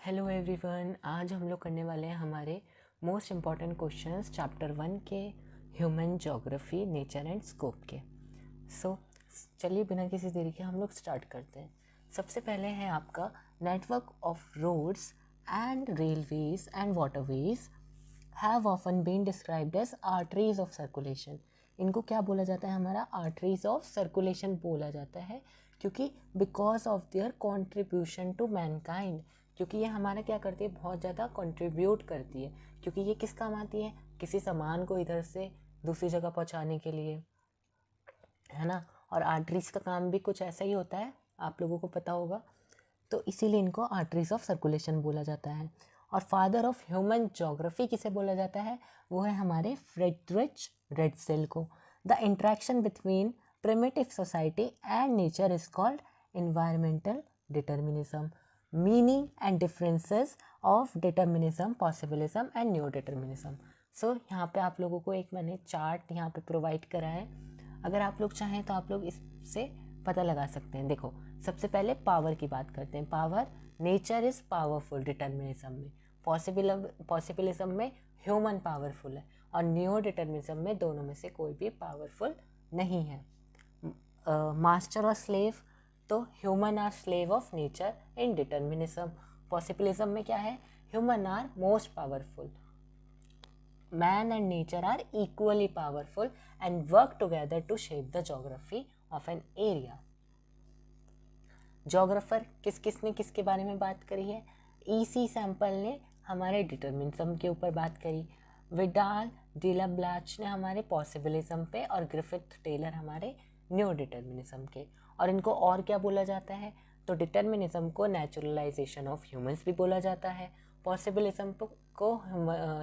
Hello everyone, आज हम लोग करने वाले हैं हमारे मोस्ट इम्पॉर्टेंट क्वेश्चंस चैप्टर 1 के human geography, nature and scope के। चलिए बिना किसी देरी के हम लोग स्टार्ट करते हैं। सबसे पहले है आपका network of roads and railways and waterways have often been described as arteries of circulation. इनको क्या बोला जाता है? हमारा आर्टरीज ऑफ सर्कुलेशन बोला जाता है, क्योंकि because of their contribution to mankind, क्योंकि ये हमारा क्या करती है, बहुत ज़्यादा कंट्रीब्यूट करती है। क्योंकि ये किस काम आती है? किसी सामान को इधर से दूसरी जगह पहुंचाने के लिए, है ना। और आर्टरीज का काम भी कुछ ऐसा ही होता है, आप लोगों को पता होगा। तो इसीलिए इनको आर्टरीज ऑफ सर्कुलेशन बोला जाता है। और फादर ऑफ ह्यूमन ज्योग्राफी किसे बोला जाता है? वो है हमारे फ्रेडरिच रेडसेल को। The interaction between primitive society and nature is called environmental determinism. Meaning and differences of determinism, possibilism and new determinism. So यहाँ पे आप लोगों को एक मैंने चार्ट यहाँ पे प्रोवाइड करा है। अगर आप लोग चाहें तो आप लोग इससे पता लगा सकते हैं। देखो, सबसे पहले पावर की बात करते हैं। Power, nature is powerful determinism में, पॉसिबिलिज्म में ह्यूमन पावरफुल है, और न्यू डिटर्मिनिज्म में दोनों में से कोई भी पावरफुल नहीं है। मास्टर और स्लेव, तो human are slave of nature in determinism. Possibilism में क्या है? Human are most powerful, man and nature are equally powerful and work together to shape the geography of an area. Geographer किसने किसके बारे में बात करी है? ईसी सैम्पल ने हमारे डिटर्मिनिज्म के ऊपर बात करी, विडाल डिलाब्लाच ने हमारे पॉसिबिलिज्म पे, और ग्रिफिथ टेलर हमारे न्यू डिटर्मिनिज्म के। और इनको और क्या बोला जाता है? तो डिटर्मिनिज्म को नेचुरलाइजेशन ऑफ ह्यूमंस भी बोला जाता है, पॉसिबिलिज्म को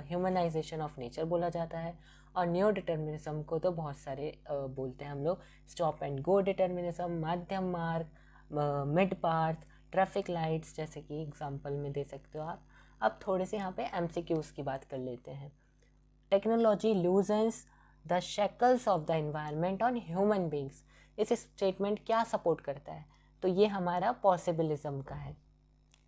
ह्यूमनाइजेशन ऑफ नेचर बोला जाता है, और न्यू डिटर्मिनिज्म को तो बहुत सारे बोलते हैं हम लोग। स्टॉप एंड गो डिटर्मिनिज्म, मध्यम मार्ग, मिड पाथ, ट्रैफिक लाइट्स, जैसे कि एग्जांपल में दे सकते हो आप। अब थोड़े से यहाँ पे एमसीक्यूज की बात कर लेते हैं। Technology loosens the shackles of the environment on human beings. इस स्टेटमेंट क्या सपोर्ट करता है? तो ये हमारा पॉसिबिलिज्म का है,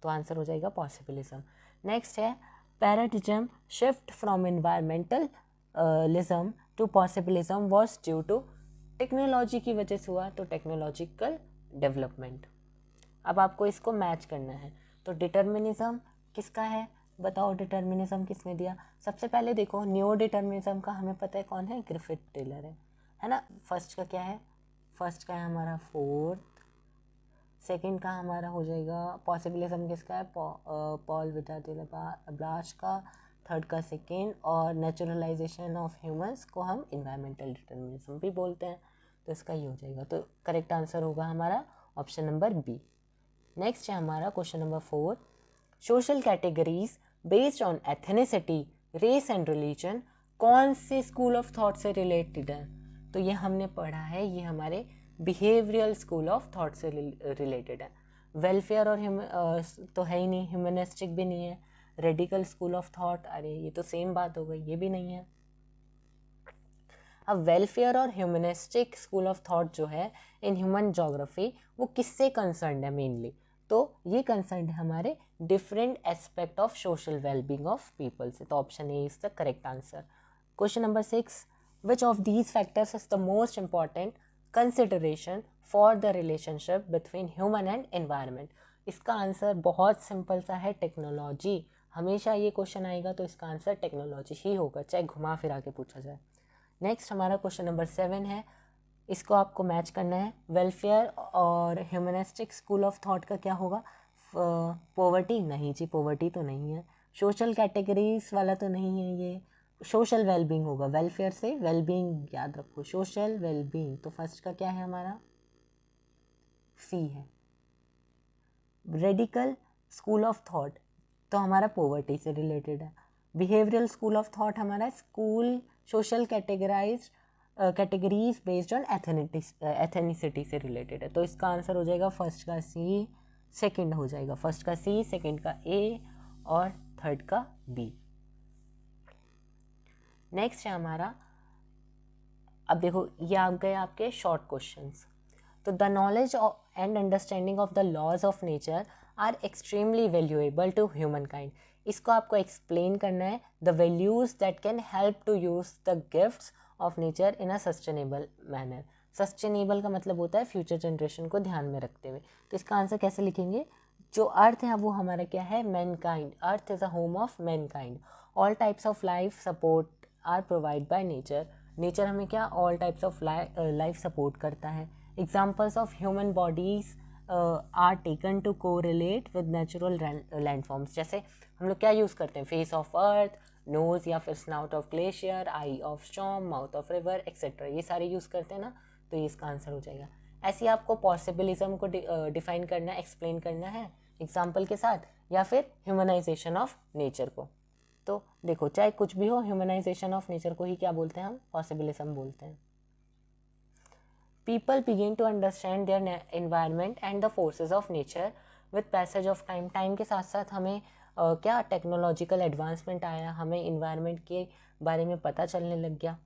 तो आंसर हो जाएगा पॉसिबिलिज्म। नेक्स्ट है paradigm shift from environmentalism to possibilism was due to, technology की वजह से हुआ, तो टेक्नोलॉजिकल डेवलपमेंट। अब आपको इसको मैच करना है। तो डिटर्मिनिज्म किसका है? बताओ डिटर्मिनिज्म किसने दिया? सबसे पहले देखो, न्यू डिटर्मिनिज्म का हमें पता है कौन है? ग्रिफिथ टेलर है ना। फर्स्ट का क्या है? फर्स्ट का है हमारा फोर्थ, सेकंड का हमारा हो जाएगा पॉसिबिलिज्म किसका है? पॉल डिलाब्लाच का, थर्ड का सेकंड, और नेचुरलाइजेशन ऑफ ह्यूमंस को हम इन्वायरमेंटल डिटर्मिनिज्म भी बोलते हैं, तो इसका ये हो जाएगा। तो करेक्ट आंसर होगा हमारा ऑप्शन नंबर बी। नेक्स्ट है हमारा question number 4, social categories based on ethnicity, race and religion कौन से स्कूल ऑफ थॉट से रिलेटेड है? तो ये हमने पढ़ा है, ये हमारे बिहेवियरल स्कूल ऑफ थॉट से रिलेटेड है। वेलफेयर और तो है ही नहीं, ह्यूमनिस्टिक भी नहीं है। रेडिकल स्कूल ऑफ थॉट, अरे ये तो सेम बात हो गई, ये भी नहीं है। अब वेलफेयर और ह्यूमनिस्टिक स्कूल ऑफ थॉट जो है इन ह्यूमन ज्योग्राफी, वो किससे कंसर्न है मेनली? तो ये कंसर्न है हमारे different aspect of social wellbeing of people से, तो option A is the correct answer. Question number 6, which of these factors is the most important consideration for the relationship between human and environment? इसका answer बहुत simple सा है, technology. हमेशा ये question आएगा तो इसका आंसर टेक्नोलॉजी ही होगा, चाहे घुमा फिरा के पूछा जाए। नेक्स्ट हमारा क्वेश्चन नंबर 7 है, इसको आपको मैच करना है। वेलफेयर और ह्यूमनिस्टिक स्कूल ऑफ थॉट का क्या होगा? पॉवर्टी नहीं जी, पॉवर्टी तो नहीं है। सोशल कैटेगरीज वाला तो नहीं है, ये सोशल वेलबींग होगा। वेलफेयर से वेलबींग याद रखो, सोशल वेलबींग, तो फर्स्ट का क्या है हमारा? सी है। रेडिकल स्कूल ऑफ थॉट तो हमारा पॉवर्टी से रिलेटेड है। बिहेवियरल स्कूल ऑफ थॉट हमारा school social categories based on ethnicity से रिलेटेड है, तो इसका आंसर हो जाएगा फर्स्ट का सी, सेकंड हो जाएगा फर्स्ट का सी, सेकंड का ए, और थर्ड का बी। नेक्स्ट है हमारा, अब देखो ये आ गए आपके शॉर्ट क्वेश्चंस। तो the knowledge and understanding of the laws of nature are extremely valuable to humankind. इसको आपको एक्सप्लेन करना है, the values that can help to use the gifts of nature in a sustainable manner. Sustainable का मतलब होता है future generation को ध्यान में रखते हुए। तो इसका आंसर कैसे लिखेंगे? जो अर्थ है वो हमारा क्या है? Mankind. Earth is a home of mankind. All types of life support are provide by nature. Nature हमें क्या? All types of life support करता है। Examples of human bodies are taken to correlate with natural landforms. जैसे हम लोग क्या use करते हैं? फेस ऑफ अर्थ, नोज़ या फिर snout of glacier, I of storm, mouth of river etcetera, ये सारे यूज़ करते हैं ना, तो ये इसका आंसर हो जाएगा। ऐसे ही आपको पॉसिबिलिज्म को डिफाइन करना, एक्सप्लेन करना है एग्जाम्पल के साथ, या फिर ह्यूमनाइजेशन ऑफ नेचर को। तो देखो, चाहे कुछ भी हो, ह्यूमनाइजेशन ऑफ नेचर को ही क्या बोलते हैं हम? पॉसिबिलिज्म बोलते हैं। People begin to understand their environment and the forces of nature with passage of time। Time के साथ साथ हमें क्या टेक्नोलॉजिकल एडवांसमेंट आया, हमें इन्वायरमेंट के बारे में पता चलने लग गया।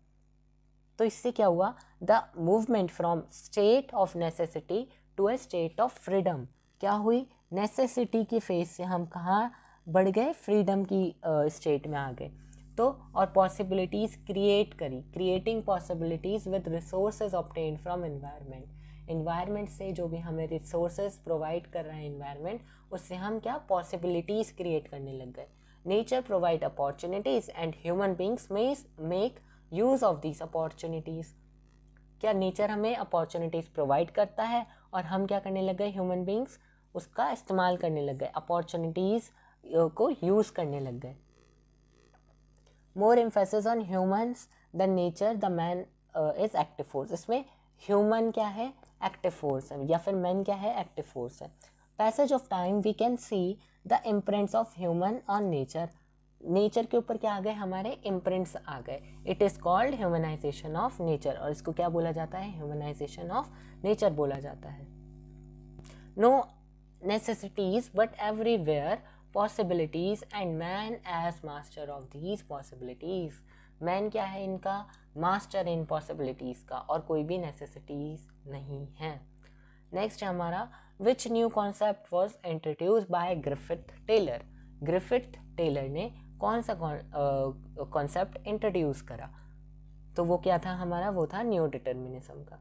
तो इससे क्या हुआ? The movement from state of necessity to a state of freedom. क्या हुई? नेसेसिटी की फेज से हम कहाँ बढ़ गए? फ्रीडम की स्टेट में आ गए। तो और पॉसिबिलिटीज़ क्रिएट करी, creating possibilities with resources obtained from environment. Environment से जो भी हमें रिसोर्सेज प्रोवाइड कर रहा है एनवायरनमेंट, उससे हम क्या? पॉसिबिलिटीज़ क्रिएट करने लग गए। Nature provide opportunities and human beings make use of these opportunities. क्या नेचर हमें अपॉर्चुनिटीज़ प्रोवाइड करता है और हम क्या करने लग गए? ह्यूमन बींग्स उसका इस्तेमाल करने लग गए, अपॉर्चुनिटीज़ को यूज़ करने लग गए। More emphasis on humans than nature, the man is active force. इसमें ह्यूमन क्या है? एक्टिव फोर्स है, या फिर मैन क्या है? एक्टिव फोर्स है। Passage of time we can see the imprints of human on nature. Nature के ऊपर क्या आ गए? हमारे इम्प्रिंट्स आ गए। It is called humanisation of nature, और इसको क्या बोला जाता है? ह्यूमनाइजेशन ऑफ नेचर बोला जाता है। No necessities but everywhere possibilities and man as master of these possibilities. Man क्या है? इनका मास्टर इन पॉसिबिलिटीज का, और कोई भी नेसेसिटीज नहीं है। नेक्स्ट है हमारा, which new concept was introduce by Griffith Taylor. Griffith Taylor ने कौन सा कॉन्सेप्ट इंट्रोड्यूस करा? तो वो क्या था हमारा? वो था न्यू डिटर्मिनिज्म का।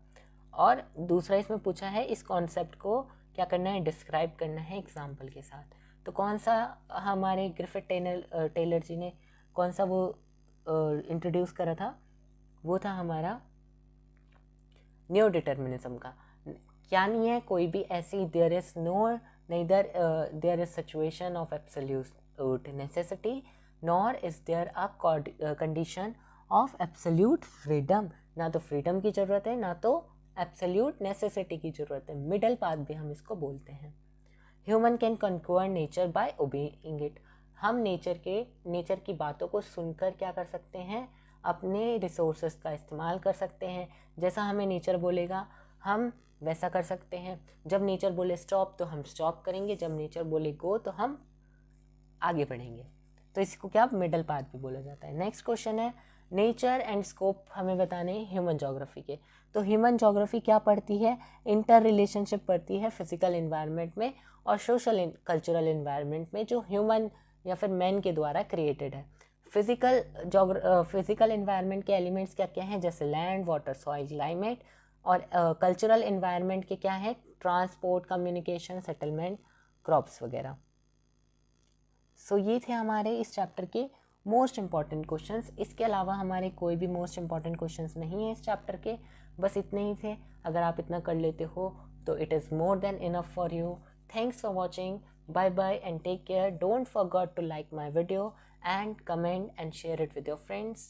और दूसरा इसमें पूछा है, इस कॉन्सेप्ट को क्या करना है? डिस्क्राइब करना है एग्जाम्पल के साथ। तो कौन सा हमारे ग्रिफिथ टेलर जी ने कौन सा वो इंट्रोड्यूस करा था? वो था हमारा न्यू डिटर्मिनिज्म का। क्या नहीं है कोई भी ऐसी, there is no neither there is situation of absolute necessity nor is there a condition of absolute freedom। ना तो फ्रीडम की ज़रूरत है, ना तो एब्सोल्यूट नेसेसिटी की ज़रूरत है। मिडल पाथ भी हम इसको बोलते हैं। Human can conquer nature by obeying it. हम नेचर की बातों को सुनकर क्या कर सकते हैं? अपने रिसोर्सेज का इस्तेमाल कर सकते हैं। जैसा हमें नेचर बोलेगा हम वैसा कर सकते हैं। जब नेचर बोले स्टॉप तो हम स्टॉप करेंगे, जब नेचर बोले गो तो हम आगे बढ़ेंगे। तो इसको क्या मिडल पाथ भी बोला जाता है। नेक्स्ट क्वेश्चन है, नेचर एंड स्कोप हमें बताने हैं ह्यूमन ज्योग्राफी के। तो ह्यूमन ज्योग्राफी क्या पढ़ती है? इंटर रिलेशनशिप पढ़ती है फिजिकल इन्वायरमेंट में और सोशल कल्चरल इन्वायरमेंट में, जो ह्यूमन या फिर मैन के द्वारा क्रिएटेड है। फिजिकल इन्वायरमेंट के एलिमेंट्स क्या क्या हैं? जैसे लैंड, वाटर, सॉइल, क्लाइमेट। और कल्चरल इन्वायरमेंट के क्या है? ट्रांसपोर्ट, कम्युनिकेशन, सेटलमेंट, क्रॉप्स वगैरह। सो ये थे हमारे इस चैप्टर के मोस्ट इम्पॉर्टेंट क्वेश्चंस। इसके अलावा हमारे कोई भी मोस्ट इम्पॉर्टेंट क्वेश्चंस नहीं है इस चैप्टर के, बस इतने ही थे। अगर आप इतना कर लेते हो तो it is more than enough for you. Thanks for watching, bye bye and take care. Don't forget to like my video and comment and share it with your friends.